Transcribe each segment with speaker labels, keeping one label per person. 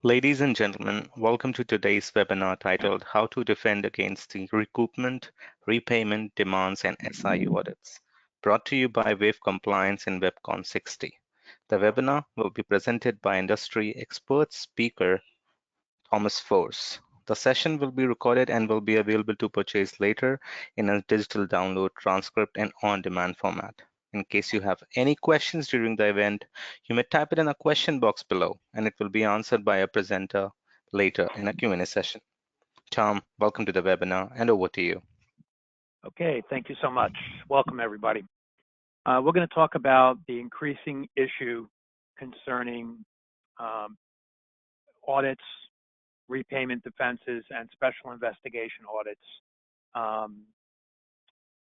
Speaker 1: Ladies and gentlemen, welcome to today's webinar titled How to Defend Against the Recoupment, Repayment Demands and SIU Audits, brought to you by Wave Compliance and WebCon 60. The webinar will be presented by industry expert speaker Thomas Force. The session will be recorded and will be available to purchase later in a digital download, transcript, and on-demand format. In case you have any questions during the event, you may type it in a question box below, and it will be answered by a presenter later in a Q&A session. Tom, welcome to the webinar, and over to you.
Speaker 2: Okay, thank you so much. Welcome, everybody. We're going to talk about the increasing issue concerning audits, repayment defenses, and special investigation audits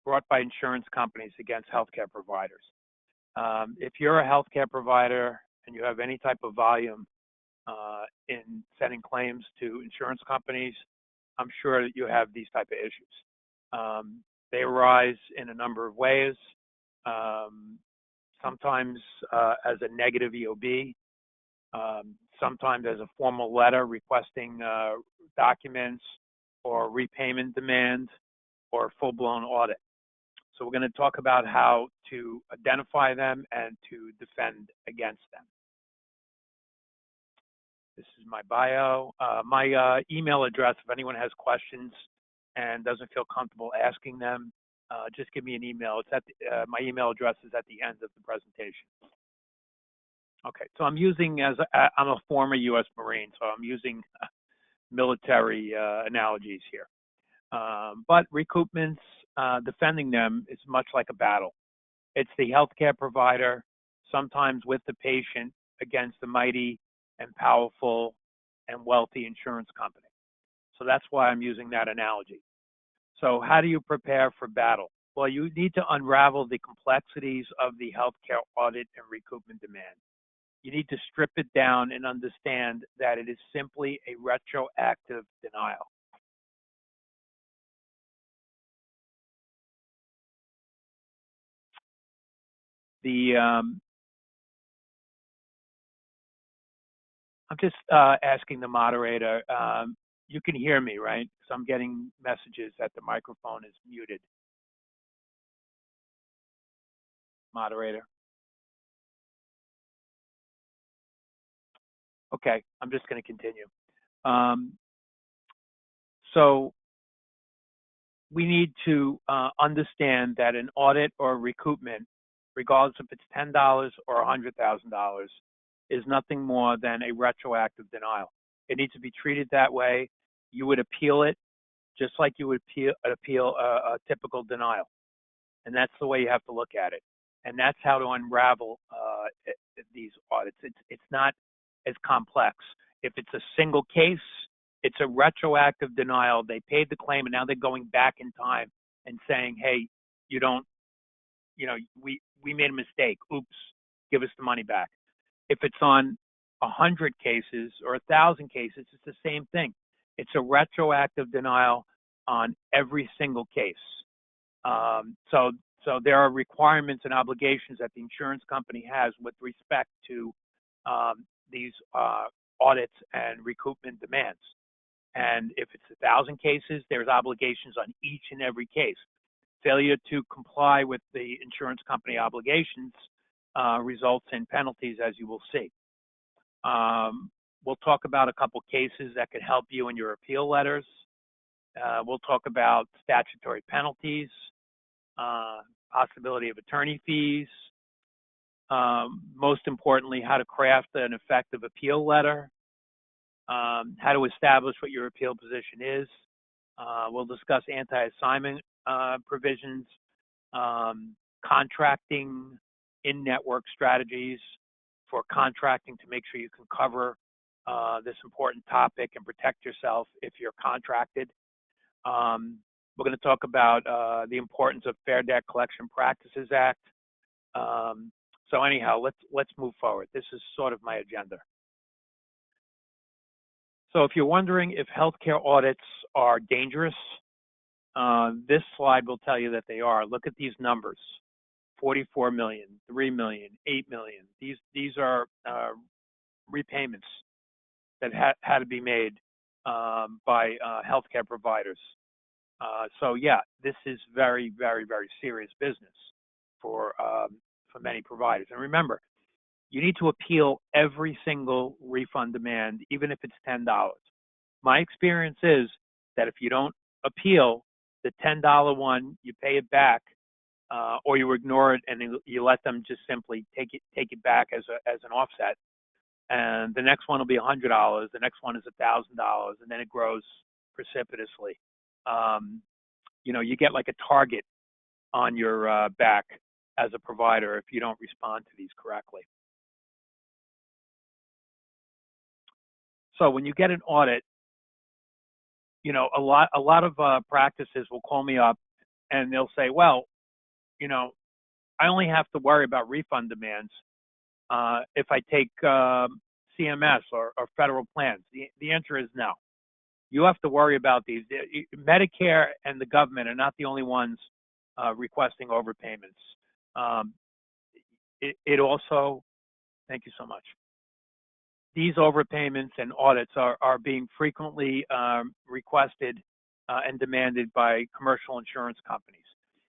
Speaker 2: brought by insurance companies against healthcare providers. If you're a healthcare provider and you have any type of volume in sending claims to insurance companies, I'm sure that you have these type of issues. They arise in a number of ways, sometimes as a negative EOB, sometimes as a formal letter requesting documents or repayment demand or full-blown audit. So we're going to talk about how to identify them and to defend against them. This is my bio. My email address, if anyone has questions and doesn't feel comfortable asking them, just give me an email. It's at my email address is at the end of the presentation. Okay, so I'm a former U.S. Marine, so I'm using military analogies here. But recoupments, defending them is much like a battle. It's the healthcare provider, sometimes with the patient, against the mighty and powerful and wealthy insurance company. So that's why I'm using that analogy. So how do you prepare for battle? Well, you need to unravel the complexities of the healthcare audit and recoupment demand. You need to strip it down and understand that it is simply a retroactive denial. I'm just asking the moderator, you can hear me, right? Because I'm getting messages that the microphone is muted. Moderator. Okay, I'm just going to continue. So we need to understand that an audit or recoupment, regardless if it's $10 or $100,000, is nothing more than a retroactive denial. It needs to be treated that way. You would appeal it just like you would appeal a typical denial. And that's the way you have to look at it. And that's how to unravel these audits. It's not as complex. If it's a single case, it's a retroactive denial. They paid the claim and now they're going back in time and saying, hey, we made a mistake. Oops, give us the money back. If it's on 100 cases or 1,000 cases, it's the same thing. It's a retroactive denial on every single case. So there are requirements and obligations that the insurance company has with respect to these audits and recoupment demands. And if it's 1,000 cases, there's obligations on each and every case. Failure to comply with the insurance company obligations results in penalties, as you will see. We'll talk about a couple cases that could help you in your appeal letters. We'll talk about statutory penalties, possibility of attorney fees, most importantly, how to craft an effective appeal letter, how to establish what your appeal position is. We'll discuss anti-assignment provisions, contracting, in-network strategies for contracting to make sure you can cover this important topic and protect yourself if you're contracted. We're going to talk about the importance of Fair Debt Collection Practices Act. So anyhow, let's move forward. This is sort of my agenda. So if you're wondering if healthcare audits are dangerous, this slide will tell you that they are. Look at these numbers: 44 million, 3 million, 8 million. These are repayments. that had to be made by healthcare providers. So yeah, this is very, very, very serious business for many providers. And remember, you need to appeal every single refund demand, even if it's $10. My experience is that if you don't appeal the $10 one, you pay it back, or you ignore it and you let them just simply take it back as an offset. And the next one will be $100. The next one is $1,000, and then it grows precipitously. You get like a target on your back as a provider if you don't respond to these correctly. So when you get an audit, a lot of practices will call me up and they'll say, well, I only have to worry about refund demands if I take CMS or federal plans. The answer is no. You have to worry about these. Medicare and the government are not the only ones requesting overpayments. It also, thank you so much. These overpayments and audits are being frequently requested and demanded by commercial insurance companies.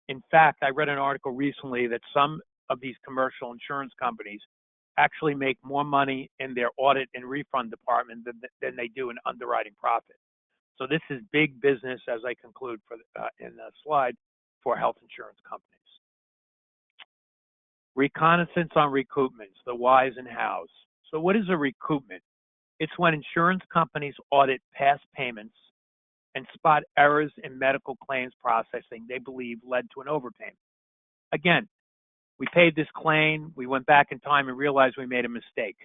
Speaker 2: In fact, I read an article recently that some of these commercial insurance companies actually make more money in their audit and refund department than they do in underwriting profit. So this is big business, as I conclude in the slide, for health insurance companies. Reconnaissance on recoupments, the whys and hows. So what is a recoupment? It's when insurance companies audit past payments and spot errors in medical claims processing they believe led to an overpayment. Again, we paid this claim, we went back in time and realized we made a mistake,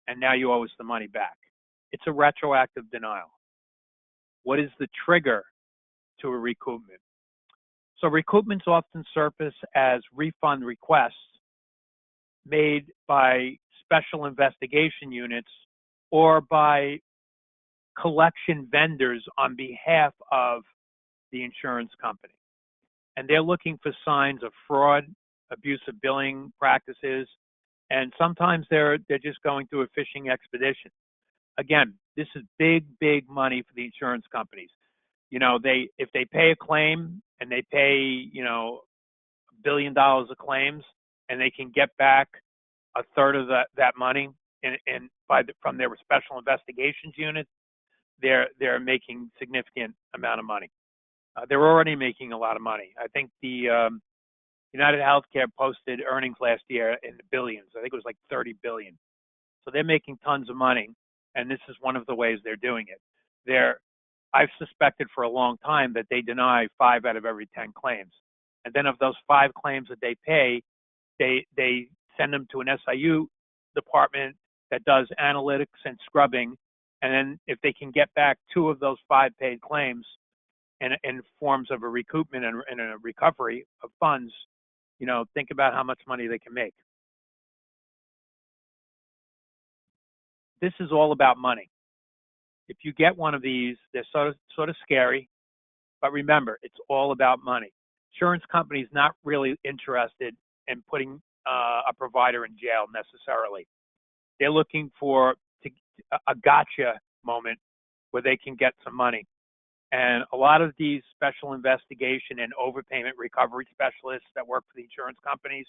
Speaker 2: and now you owe us the money back. It's a retroactive denial. What is the trigger to a recoupment? So recoupments often surface as refund requests made by special investigation units or by collection vendors on behalf of the insurance company. And they're looking for signs of fraud, abusive billing practices, and sometimes they're just going through a fishing expedition. Again, this is big, big money for the insurance companies. If they pay a claim and they pay, $1 billion of claims, and they can get back a third of that money from their special investigations unit, they're making significant amount of money. They're already making a lot of money. I think the United Healthcare posted earnings last year in the billions. I think it was like 30 billion. So they're making tons of money, and this is one of the ways they're doing it. I've suspected for a long time that they deny 5 out of every 10 claims. And then of those 5 claims that they pay, they send them to an SIU department that does analytics and scrubbing. And then if they can get back 2 of those 5 paid claims in forms of a recoupment and a recovery of funds, think about how much money they can make. This is all about money. If you get one of these, they're sort of scary, but remember, it's all about money. Insurance companies not really interested in putting a provider in jail necessarily. They're looking for a gotcha moment where they can get some money. And a lot of these special investigation and overpayment recovery specialists that work for the insurance companies,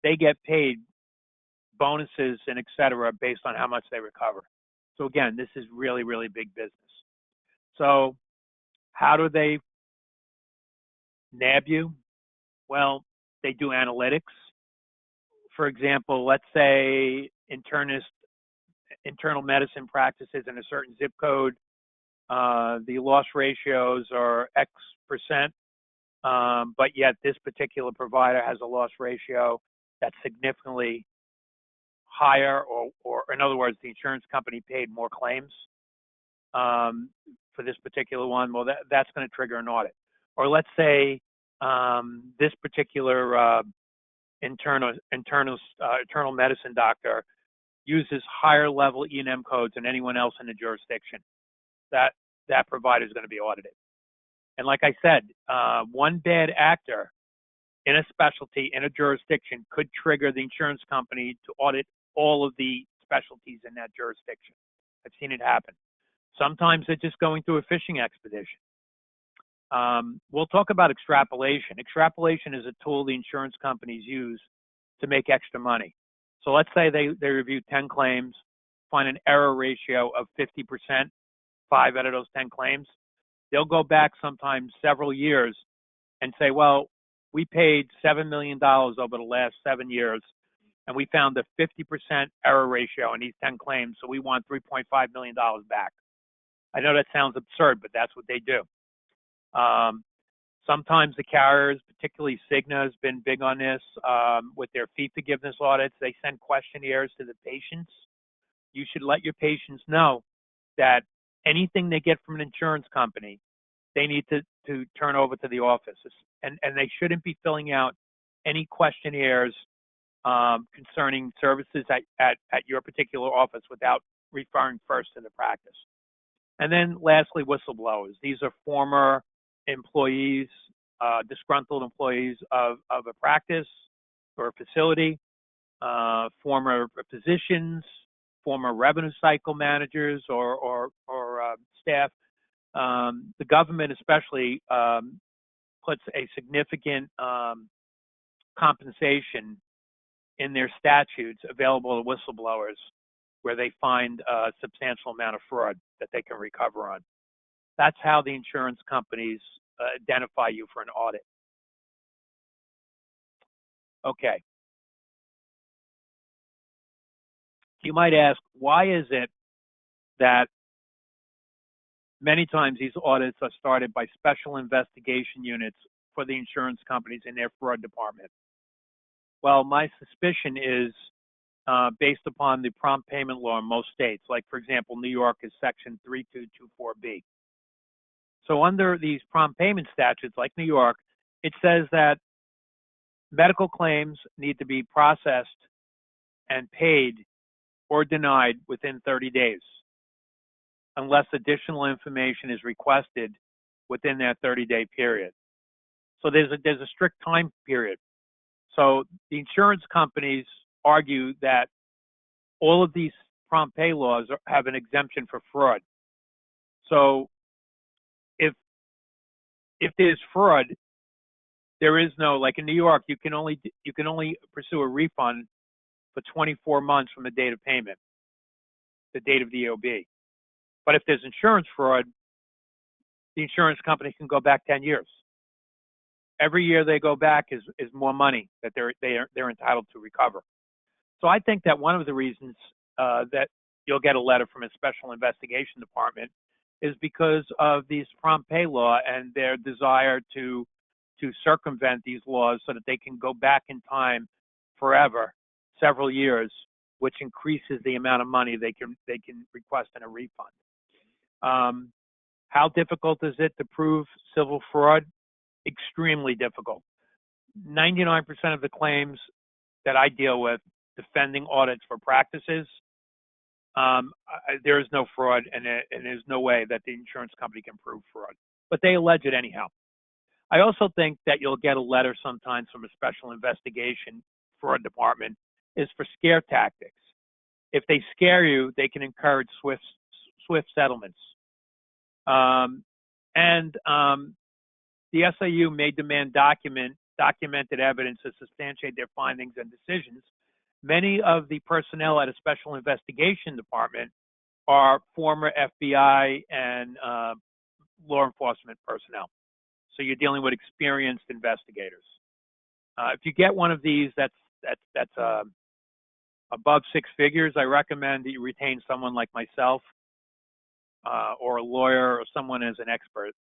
Speaker 2: they get paid bonuses and et cetera based on how much they recover. So again, this is really, really big business. So how do they nab you? Well, they do analytics. For example, let's say internal medicine practices in a certain zip code, the loss ratios are X percent, but yet this particular provider has a loss ratio that's significantly higher, or in other words, the insurance company paid more claims for this particular one. Well, that's going to trigger an audit. Or let's say this particular internal medicine doctor uses higher level E&M codes than anyone else in the jurisdiction. That provider is going to be audited. And like I said, one bad actor in a specialty, in a jurisdiction, could trigger the insurance company to audit all of the specialties in that jurisdiction. I've seen it happen. Sometimes they're just going through a fishing expedition. We'll talk about extrapolation. Extrapolation is a tool the insurance companies use to make extra money. So let's say they review 10 claims, find an error ratio of 50%, 5 out of those 10 claims. They'll go back sometimes several years and say, well, we paid $7 million over the last 7 years, and we found a 50% error ratio in these 10 claims, so we want $3.5 million back. I know that sounds absurd, but that's what they do. Sometimes the carriers, particularly Cigna, has been big on this with their fee forgiveness audits. They send questionnaires to the patients. You should let your patients know that anything they get from an insurance company, they need to turn over to the office. And they shouldn't be filling out any questionnaires concerning services at your particular office without referring first to the practice. And then lastly, whistleblowers. These are former employees, disgruntled employees of a practice or a facility, former physicians, former revenue cycle managers or staff. The government especially puts a significant compensation in their statutes available to whistleblowers where they find a substantial amount of fraud that they can recover on. That's how the insurance companies identify you for an audit. Okay. You might ask, why is it that many times these audits are started by special investigation units for the insurance companies in their fraud department? Well, my suspicion is based upon the prompt payment law in most states. Like, for example, New York is Section 3224B. So under these prompt payment statutes, like New York, it says that medical claims need to be processed and paid or denied within 30 days, unless additional information is requested within that 30-day period. So there's a strict time period. So the insurance companies argue that all of these prompt pay laws have an exemption for fraud. So if there's fraud, there is no, like in New York, you can only pursue a refund for 24 months from the date of payment, the date of the EOB. But if there's insurance fraud, the insurance company can go back 10 years. Every year they go back is more money that they're entitled to recover. So I think that one of the reasons that you'll get a letter from a special investigation department is because of these prompt pay law and their desire to circumvent these laws so that they can go back in time forever, several years, which increases the amount of money they can request in a refund. How difficult is it to prove civil fraud? Extremely difficult. 99% of the claims that I deal with defending audits for practices, there is no fraud, and there's no way that the insurance company can prove fraud. But they allege it anyhow. I also think that you'll get a letter sometimes from a special investigation fraud department is for scare tactics. If they scare you, they can encourage swift settlements. The SIU may demand documented evidence to substantiate their findings and decisions. Many of the personnel at a special investigation department are former FBI and law enforcement personnel. So you're dealing with experienced investigators. If you get one of these that's above 6 figures, I recommend that you retain someone like myself or a lawyer or someone as an expert.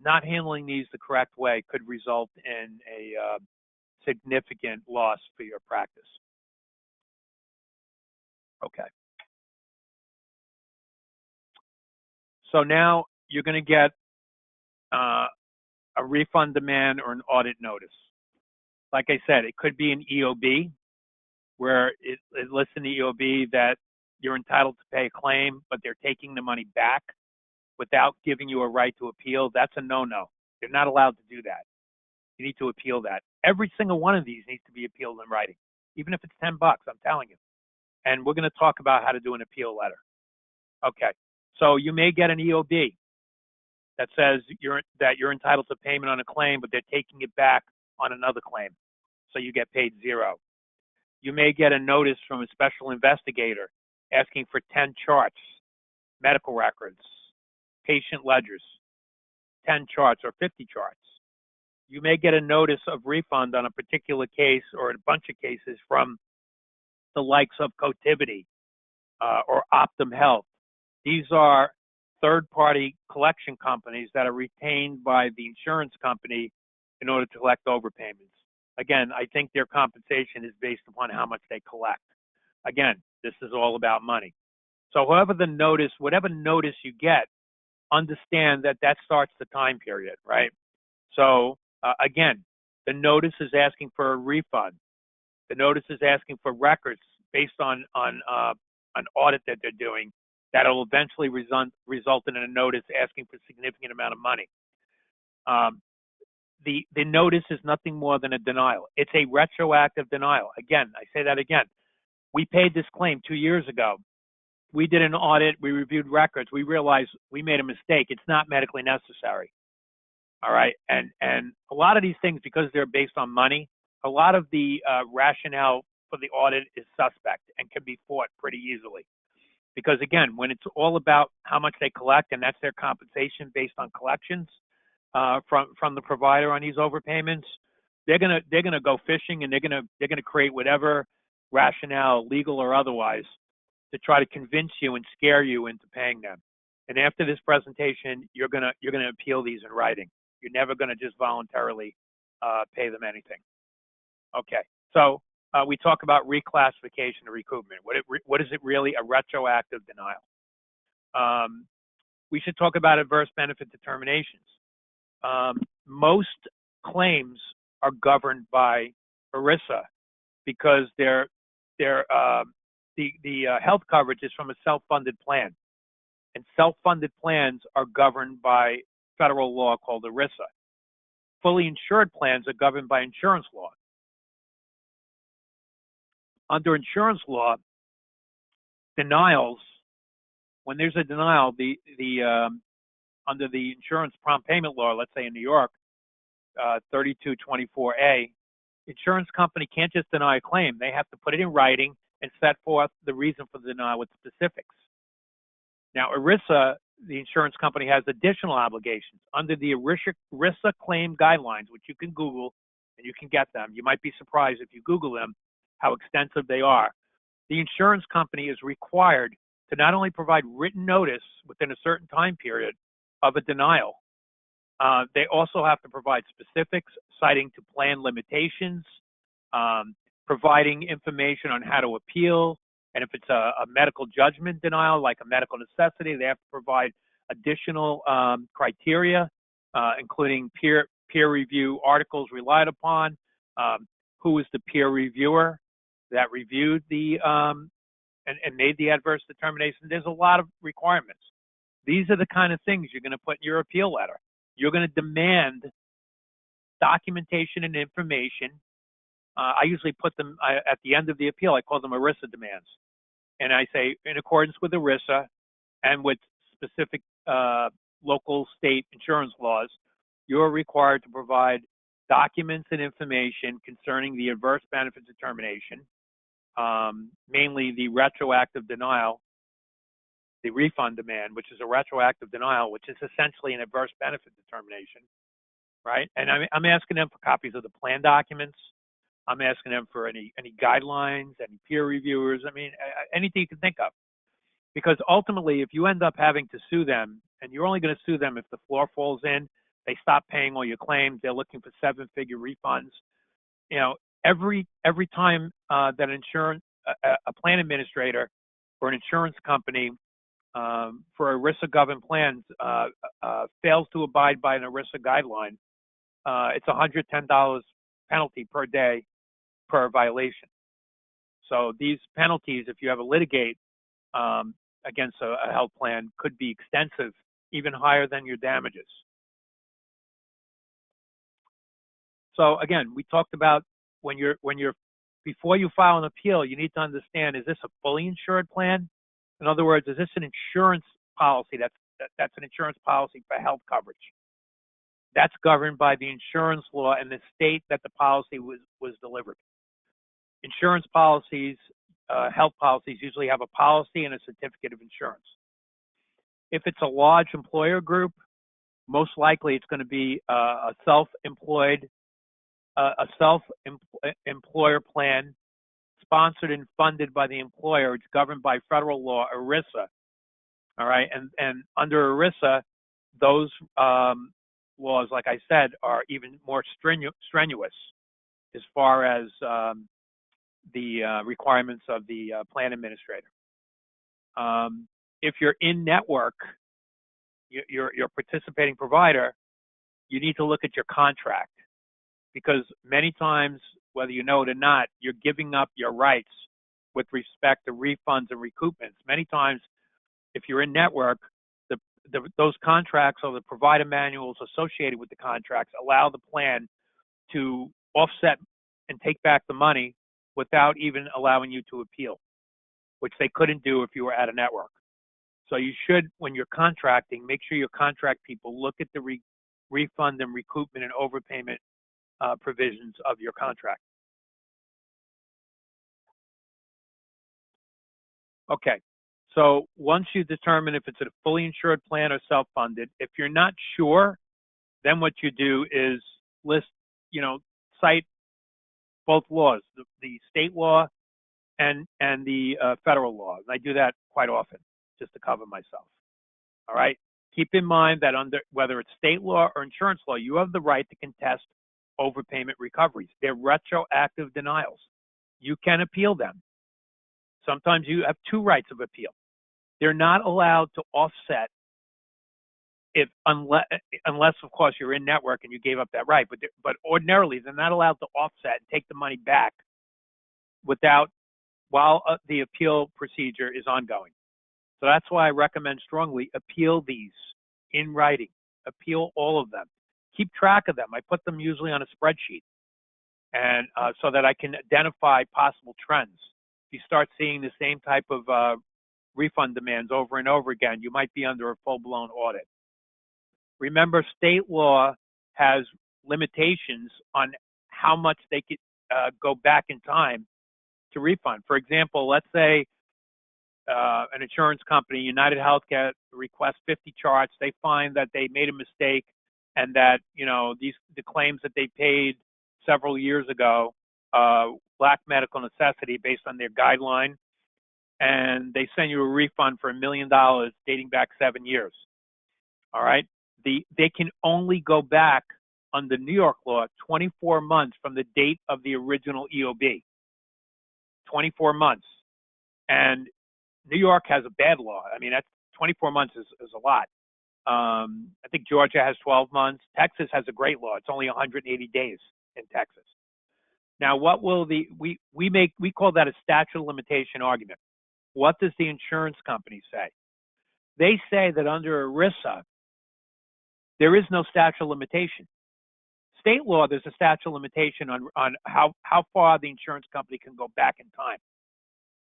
Speaker 2: Not handling these the correct way could result in a significant loss for your practice. Okay. So now you're going to get a refund demand or an audit notice. Like I said, it could be an EOB, where it lists in the EOB that you're entitled to pay a claim, but they're taking the money back without giving you a right to appeal. That's a no-no. You're not allowed to do that. You need to appeal that. Every single one of these needs to be appealed in writing, even if it's $10, I'm telling you. and we're going to talk about how to do an appeal letter. Okay, so you may get an EOB that says you're entitled to payment on a claim, but they're taking it back on another claim, so you get paid zero. You may get a notice from a special investigator asking for 10 charts, medical records, patient ledgers, 10 charts or 50 charts. You may get a notice of refund on a particular case or a bunch of cases from the likes of Cotivity or Optum Health. These are third-party collection companies that are retained by the insurance company in order to collect overpayments. Again, I think their compensation is based upon how much they collect. Again, this is all about money. So whatever notice you get, understand that that starts the time period, right? So again, the notice is asking for a refund. The notice is asking for records based on an audit that they're doing that'll eventually result in a notice asking for a significant amount of money. The notice is nothing more than a denial. It's a retroactive denial. Again, I say that again. We paid this claim 2 years ago. We did an audit. We reviewed records. We realized we made a mistake. It's not medically necessary. All right. And a lot of these things, because they're based on money, a lot of the rationale for the audit is suspect and can be fought pretty easily. Because again, when it's all about how much they collect and that's their compensation based on collections from the provider on these overpayments, they're gonna go fishing and they're gonna create whatever rationale, legal or otherwise, to try to convince you and scare you into paying them. And after this presentation, you're gonna appeal these in writing. You're never gonna just voluntarily pay them anything. Okay, so we talk about reclassification or recoupment. What is it really? A retroactive denial. We should talk about adverse benefit determinations. Most claims are governed by ERISA because the health coverage is from a self-funded plan, and self-funded plans are governed by federal law called ERISA. Fully insured plans are governed by insurance law. Under insurance law, denials, when there's a denial, under the insurance prompt payment law, let's say in New York, 3224A, insurance company can't just deny a claim. They have to put it in writing and set forth the reason for the denial with specifics. Now, ERISA, the insurance company, has additional obligations. Under the ERISA claim guidelines, which you can Google and you can get them. You might be surprised if you Google them how extensive they are. The insurance company is required to not only provide written notice within a certain time period of a denial, they also have to provide specifics citing to plan limitations, providing information on how to appeal, and if it's a medical judgment denial, like a medical necessity, they have to provide additional criteria, including peer review articles relied upon, who is the peer reviewer that reviewed the and made the adverse determination. There's a lot of requirements. These are the kind of things you're going to put in your appeal letter. You're going to demand documentation and information. I usually put them at the end of the appeal. I call them ERISA demands. And I say, in accordance with ERISA and with specific local state insurance laws, you're required to provide documents and information concerning the adverse benefit determination, mainly the retroactive denial, the refund demand, which is a retroactive denial, which is essentially an adverse benefit determination, right? And I'm asking them for copies of the plan documents. I'm asking them for any guidelines, any peer reviewers. I mean, anything you can think of. Because ultimately, if you end up having to sue them, and you're only going to sue them if the floor falls in, they stop paying all your claims, they're looking for seven-figure refunds. You know, every time that a plan administrator or an insurance company for ERISA governed plans fails to abide by an ERISA guideline, it's $110 penalty per day per violation. So these penalties, if you ever litigate against a health plan, could be extensive, even higher than your damages. So again, we talked about when you're before you file an appeal, you need to understand, is this a fully insured plan? In other words, is this an insurance policy that's an insurance policy for health coverage? That's governed by the insurance law and the state that the policy was delivered. Insurance policies, health policies usually have a policy and a certificate of insurance. If it's a large employer group, most likely it's going to be a self-employer plan sponsored and funded by the employer. It's governed by federal law, ERISA. All right, and under ERISA, those laws, like I said, are even more strenuous as far as the requirements of the plan administrator. If you're in network, you're participating provider, you need to look at your contract, because many times, whether you know it or not, you're giving up your rights with respect to refunds and recoupments. Many times, if you're in network, those contracts or the provider manuals associated with the contracts allow the plan to offset and take back the money without even allowing you to appeal, which they couldn't do if you were at a network. So you should, when you're contracting, make sure your contract people look at the refund and recoupment and overpayment provisions of your contract. Okay, so once you determine if it's a fully insured plan or self-funded, if you're not sure, then what you do is cite both laws, the state law and the federal law. And I do that quite often just to cover myself. All right. Keep in mind that under whether it's state law or insurance law, you have the right to contest overpayment recoveries. They're retroactive denials. You can appeal them. Sometimes you have two rights of appeal. They're not allowed to offset unless of course you're in network and you gave up that right. But ordinarily they're not allowed to offset and take the money back while the appeal procedure is ongoing. So that's why I recommend strongly appeal these in writing. Appeal all of them. Keep track of them. I put them usually on a spreadsheet, and so that I can identify possible trends. If you start seeing the same type of refund demands over and over again, you might be under a full-blown audit. Remember, state law has limitations on how much they could go back in time to refund. For example, let's say an insurance company, United Healthcare, requests 50 charts. They find that they made a mistake and that the claims that they paid several years ago lack medical necessity based on their guideline, and they send you a refund for $1 million dating back 7 years. All right, they can only go back under New York law 24 months from the date of the original EOB. 24 months, and New York has a bad law. I mean, that's 24 months is a lot. I think Georgia has 12 months. Texas has a great law. It's only 180 days in Texas. Now, what will we call that a statute of limitation argument. What does the insurance company say? They say that under ERISA, there is no statute of limitation. State law, there's a statute of limitation on how far the insurance company can go back in time.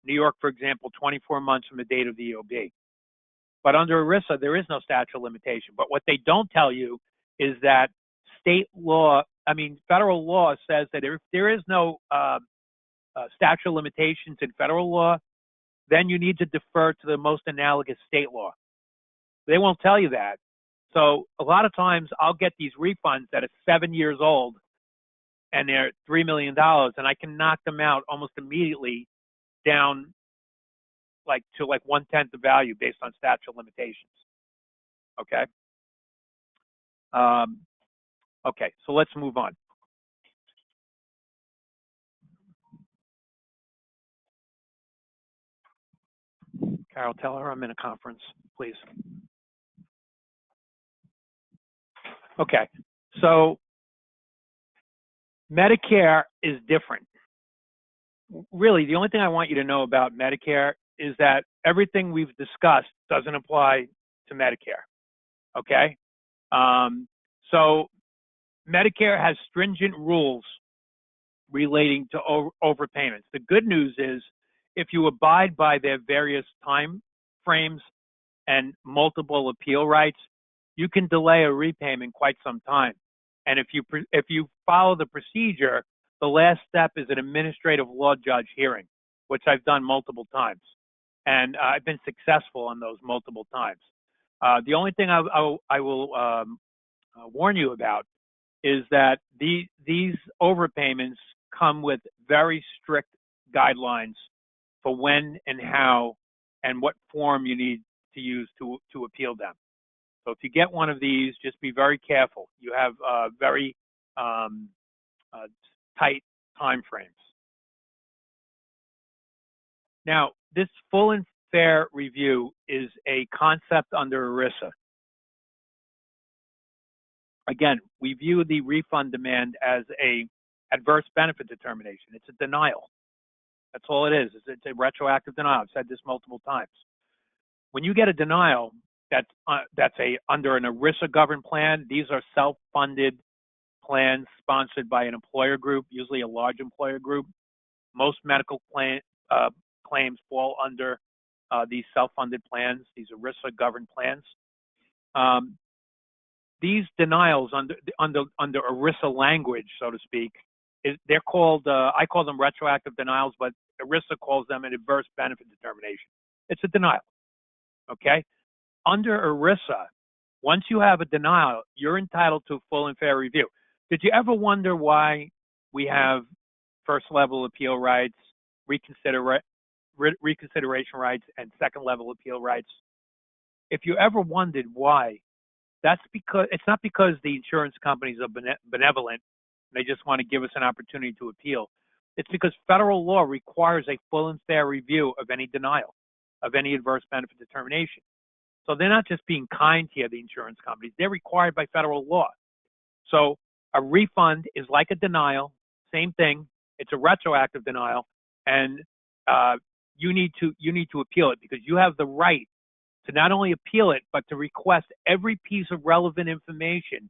Speaker 2: New York, for example, 24 months from the date of the EOB. But under ERISA, there is no statute of limitation. But what they don't tell you is that federal law says that if there is no statute of limitations in federal law, then you need to defer to the most analogous state law. They won't tell you that. So a lot of times I'll get these refunds that are 7 years old and they're $3 million, and I can knock them out almost immediately down to 1/10 the value based on statute of limitations. Okay. Okay, so let's move on. Carol, tell her I'm in a conference, please. Okay, so Medicare is different. Really, the only thing I want you to know about Medicare is that everything we've discussed doesn't apply to Medicare. Okay? So Medicare has stringent rules relating to overpayments. The good news is if you abide by their various time frames and multiple appeal rights, you can delay a repayment quite some time. And if you follow the procedure, the last step is an administrative law judge hearing, which I've done multiple times, and I've been successful on those multiple times. The only thing I will warn you about is that these overpayments come with very strict guidelines for when and how and what form you need to use to appeal them. So if you get one of these, just be very careful. You have very tight time frames. Now, this full and fair review is a concept under ERISA. Again, we view the refund demand as a adverse benefit determination. It's a denial. That's all it is. It's a retroactive denial. I've said this multiple times. When you get a denial, that's under an ERISA governed plan. These are self-funded plans sponsored by an employer group, usually a large employer group. Most medical claims fall under these self-funded plans, these ERISA governed plans. These denials under ERISA language, so to speak, they're called, I call them retroactive denials, but ERISA calls them an adverse benefit determination. It's a denial, okay? Under ERISA, once you have a denial, you're entitled to a full and fair review. Did you ever wonder why we have first level appeal rights, reconsideration rights, and second level appeal rights? If you ever wondered why, that's because it's not because the insurance companies are benevolent and they just want to give us an opportunity to appeal. It's because federal law requires a full and fair review of any denial, of any adverse benefit determination. So they're not just being kind here, the insurance companies. They're required by federal law. So a refund is like a denial, same thing. It's a retroactive denial, and you need to appeal it because you have the right to not only appeal it, but to request every piece of relevant information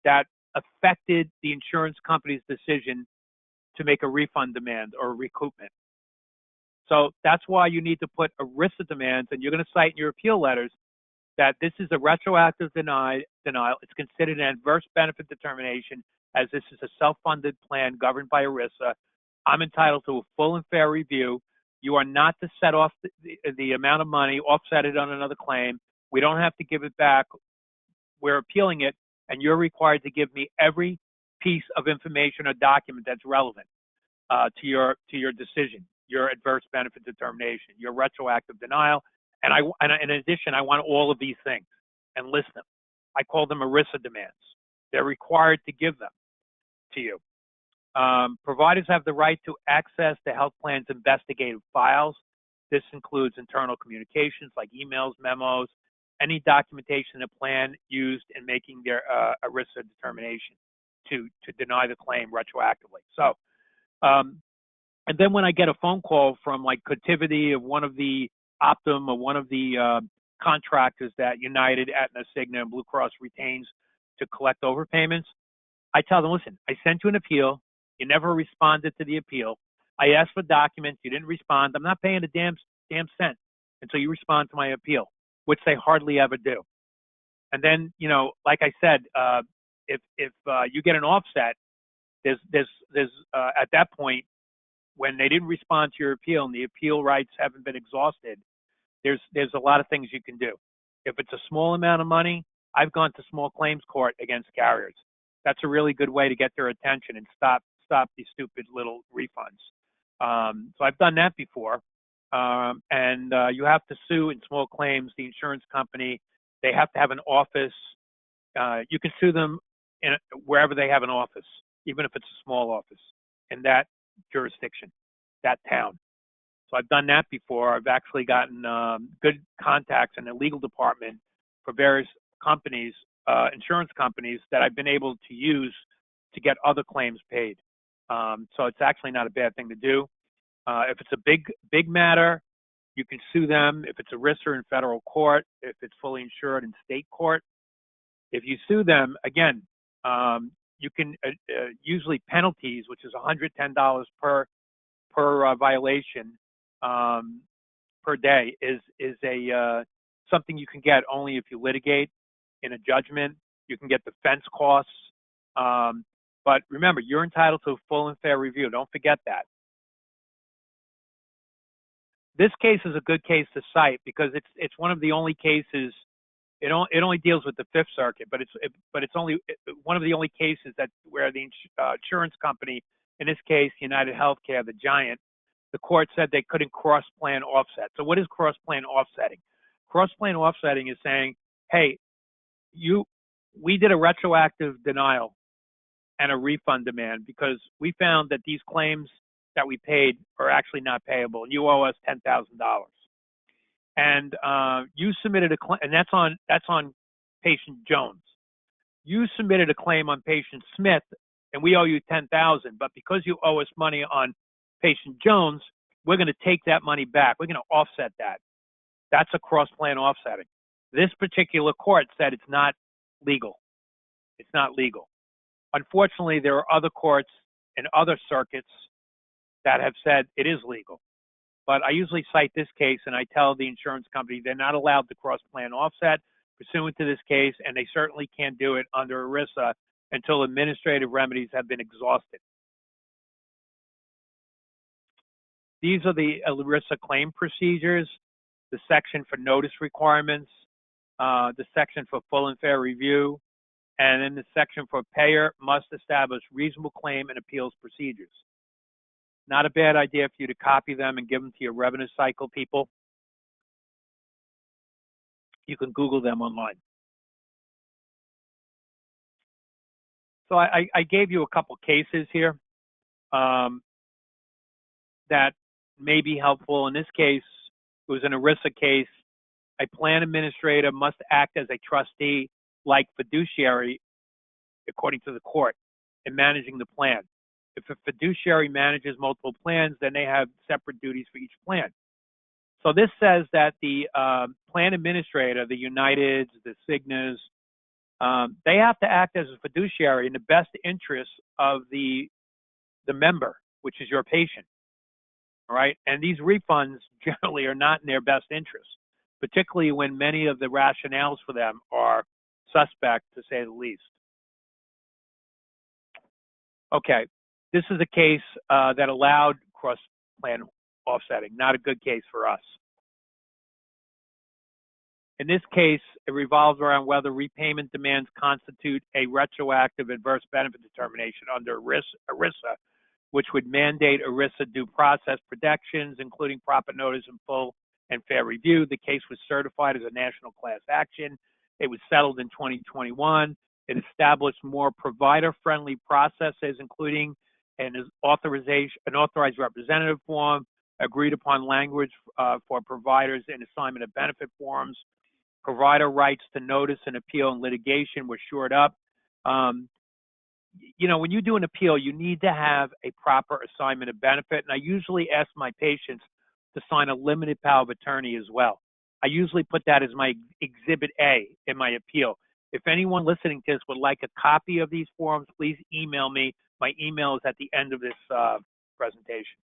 Speaker 2: that affected the insurance company's decision to make a refund demand or a recoupment. So that's why you need to put ERISA demands, and you're going to cite in your appeal letters that this is a retroactive denial. It's considered an adverse benefit determination as this is a self-funded plan governed by ERISA. I'm entitled to a full and fair review. You are not to set off the amount of money, offset it on another claim. We don't have to give it back. We're appealing it, and you're required to give me every piece of information or document that's relevant to your decision, your adverse benefit determination, your retroactive denial. And in addition, I want all of these things and list them. I call them ERISA demands. They're required to give them to you. Providers have the right to access the health plan's investigative files. This includes internal communications like emails, memos, any documentation the plan used in making their ERISA determination to deny the claim retroactively. So, and then when I get a phone call from like Cotiviti of one of the Optum or one of the contractors that United, Aetna, Cigna, and Blue Cross retains to collect overpayments, I tell them, listen, I sent you an appeal. You never responded to the appeal. I asked for documents. You didn't respond. I'm not paying a damn cent until you respond to my appeal, which they hardly ever do. And then, you know, like I said, if you get an offset, there's at that point, when they didn't respond to your appeal and the appeal rights haven't been exhausted, there's a lot of things you can do. If it's a small amount of money, I've gone to small claims court against carriers. That's a really good way to get their attention and stop these stupid little refunds. So I've done that before. And you have to sue in small claims the insurance company. They have to have an office. You can sue them wherever they have an office, even if it's a small office in that jurisdiction, that town. So I've done that before. I've actually gotten good contacts in the legal department for various companies, insurance companies that I've been able to use to get other claims paid. So it's actually not a bad thing to do. If it's a big matter, you can sue them. If it's ERISA in federal court, if it's fully insured in state court, if you sue them, again, you can usually penalties, which is $110 per violation per day, is a something you can get only if you litigate in a judgment. You can get defense costs, but remember, you're entitled to a full and fair review. Don't forget that. This case is a good case to cite because it's one of the only cases. It only deals with the Fifth Circuit, but it's only one of the only cases that where the insurance company, in this case United Healthcare, the giant, the court said they couldn't cross-plan offset. So what is cross-plan offsetting? Cross-plan offsetting is saying, hey, we did a retroactive denial and a refund demand because we found that these claims that we paid are actually not payable, and you owe us $10,000. And you submitted a claim, and that's on patient Jones. You submitted a claim on patient Smith, and we owe you $10,000. But because you owe us money on patient Jones, we're going to take that money back. We're going to offset that. That's a cross-plan offsetting. This particular court said it's not legal. It's not legal. Unfortunately, there are other courts and other circuits that have said it is legal. But I usually cite this case, and I tell the insurance company they're not allowed to cross-plan offset pursuant to this case, and they certainly can't do it under ERISA until administrative remedies have been exhausted. These are the ERISA claim procedures, the section for notice requirements, the section for full and fair review, and then the section for payer must establish reasonable claim and appeals procedures. Not a bad idea for you to copy them and give them to your revenue cycle people. You can Google them online. So I gave you a couple cases here that may be helpful. In this case, it was an ERISA case. A plan administrator must act as a trustee like fiduciary, according to the court, in managing the plan. If a fiduciary manages multiple plans, then they have separate duties for each plan. So this says that the plan administrator, the Uniteds, the Cignas, they have to act as a fiduciary in the best interest of the member, which is your patient. All right, and these refunds generally are not in their best interest, particularly when many of the rationales for them are suspect, to say the least. Okay, this is a case that allowed cross-plan offsetting, not a good case for us. In this case, it revolves around whether repayment demands constitute a retroactive adverse benefit determination under ERISA, which would mandate ERISA due process protections, including proper notice and full and fair review. The case was certified as a national class action. It was settled in 2021. It established more provider-friendly processes, including an authorized representative form, agreed upon language for providers in assignment of benefit forms. Provider rights to notice and appeal and litigation were shored up. You know, when you do an appeal, you need to have a proper assignment of benefit. And I usually ask my patients to sign a limited power of attorney as well. I usually put that as my exhibit A in my appeal. If anyone listening to this would like a copy of these forms, please email me. My email is at the end of this presentation.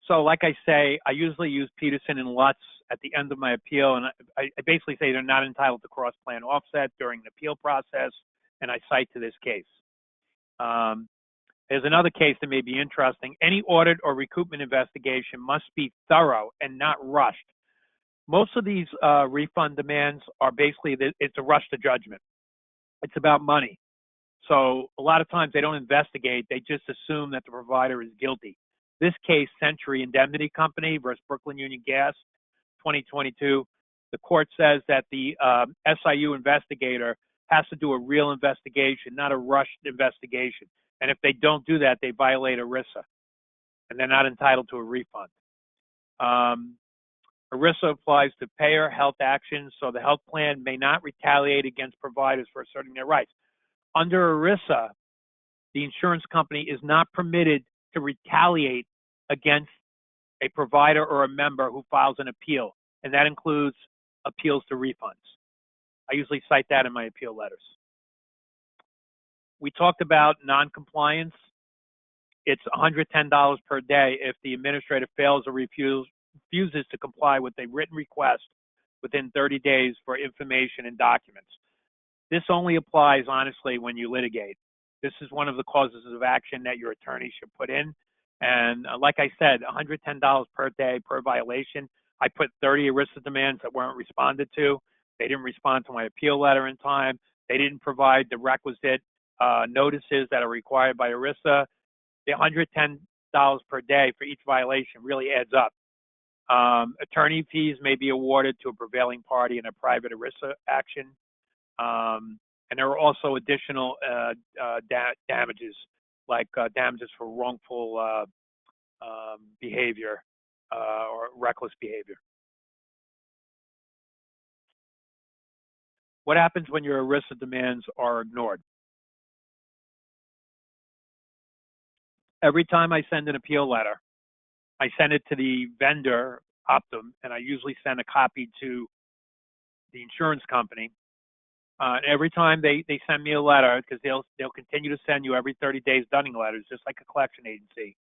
Speaker 2: So like I say, I usually use Peterson and Lutz at the end of my appeal, and I basically say they're not entitled to cross-plan offset during the appeal process, and I cite to this case. There's another case that may be interesting. Any audit or recoupment investigation must be thorough and not rushed. Most of these refund demands are basically, it's a rush to judgment. It's about money. So a lot of times they don't investigate, they just assume that the provider is guilty. This case, Century Indemnity Company versus Brooklyn Union Gas, 2022, the court says that the SIU investigator has to do a real investigation, not a rushed investigation. And if they don't do that, they violate ERISA, and they're not entitled to a refund. ERISA applies to payer health actions, so the health plan may not retaliate against providers for asserting their rights. Under ERISA, the insurance company is not permitted to retaliate against a provider or a member who files an appeal, and that includes appeals to refunds. I usually cite that in my appeal letters. We talked about noncompliance. It's $110 per day if the administrator fails or refuses to comply with a written request within 30 days for information and documents. This only applies, honestly, when you litigate. This is one of the causes of action that your attorney should put in. And like I said, $110 per day per violation. I put 30 ERISA demands that weren't responded to. They didn't respond to my appeal letter in time. They didn't provide the requisite notices that are required by ERISA. The $110 per day for each violation really adds up. Attorney fees may be awarded to a prevailing party in a private ERISA action. And there are also additional damages, like damages for wrongful behavior or reckless behavior. What happens when your ERISA demands are ignored? Every time I send an appeal letter, I send it to the vendor, Optum, and I usually send a copy to the insurance company. Every time they send me a letter, because they'll continue to send you every 30 days dunning letters, just like a collection agency.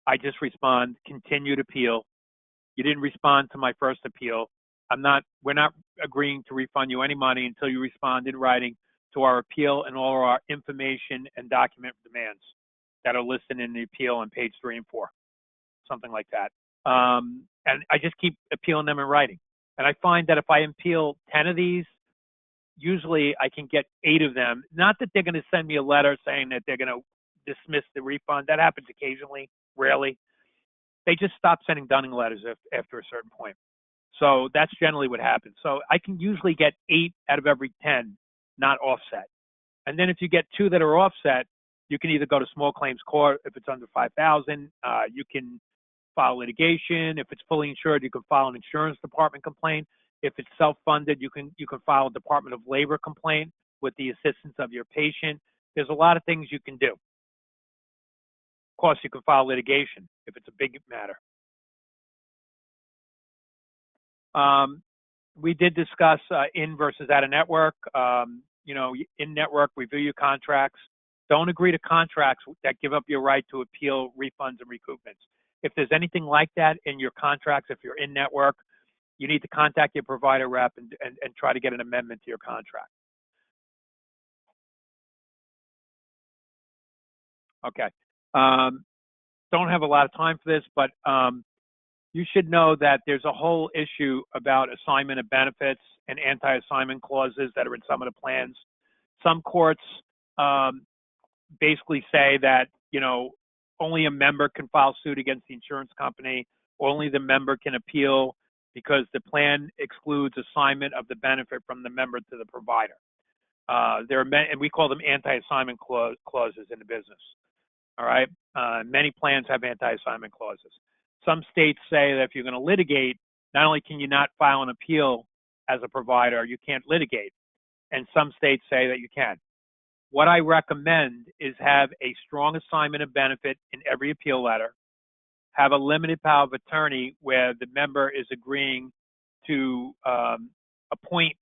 Speaker 2: I just respond, continued appeal. You didn't respond to my first appeal. We're not agreeing to refund you any money until you respond in writing to our appeal and all our information and document demands that are listed in the appeal on page 3 and 4, something like that. And I just keep appealing them in writing. And I find that if I appeal 10 of these, usually I can get 8 of them. Not that they're going to send me a letter saying that they're going to dismiss the refund. That happens occasionally, rarely. They just stop sending dunning letters after a certain point. So that's generally what happens. So I can usually get 8 out of every 10 not offset. And then if you get 2 that are offset, you can either go to small claims court if it's under 5,000. You can file litigation. If it's fully insured, you can file an insurance department complaint. If it's self-funded, you can file a Department of Labor complaint with the assistance of your patient. There's a lot of things you can do. Of course, you can file litigation if it's a big matter. We did discuss in versus out of network. In network, review your contracts. Don't agree to contracts that give up your right to appeal refunds and recoupments. If there's anything like that in your contracts, if you're in network, you need to contact your provider rep and try to get an amendment to your contract. Okay. Don't have a lot of time for this, but you should know that there's a whole issue about assignment of benefits and anti-assignment clauses that are in some of the plans. Some courts basically say that, only a member can file suit against the insurance company, or only the member can appeal because the plan excludes assignment of the benefit from the member to the provider. There are many, and we call them anti-assignment clauses in the business. All right. Many plans have anti-assignment clauses. Some states say that if you're going to litigate, not only can you not file an appeal as a provider, you can't litigate. And some states say that you can. What I recommend is have a strong assignment of benefit in every appeal letter, have a limited power of attorney where the member is agreeing to appoint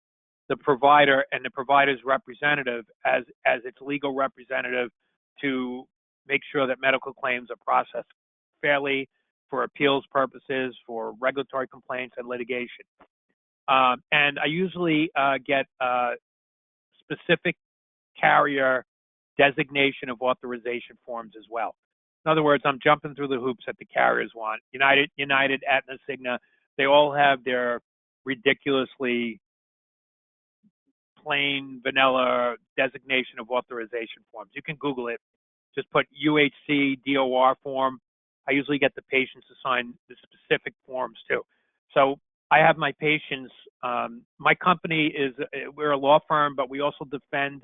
Speaker 2: the provider and the provider's representative as its legal representative to make sure that medical claims are processed fairly for appeals purposes, for regulatory complaints and litigation. And I usually get specific carrier designation of authorization forms as well. In other words, I'm jumping through the hoops that the carriers want. United, Aetna, Cigna, they all have their ridiculously plain vanilla designation of authorization forms. You can Google it. Just put UHC DOR form. I usually get the patients to sign the specific forms too. So I have my patients. My company we're a law firm, but we also defend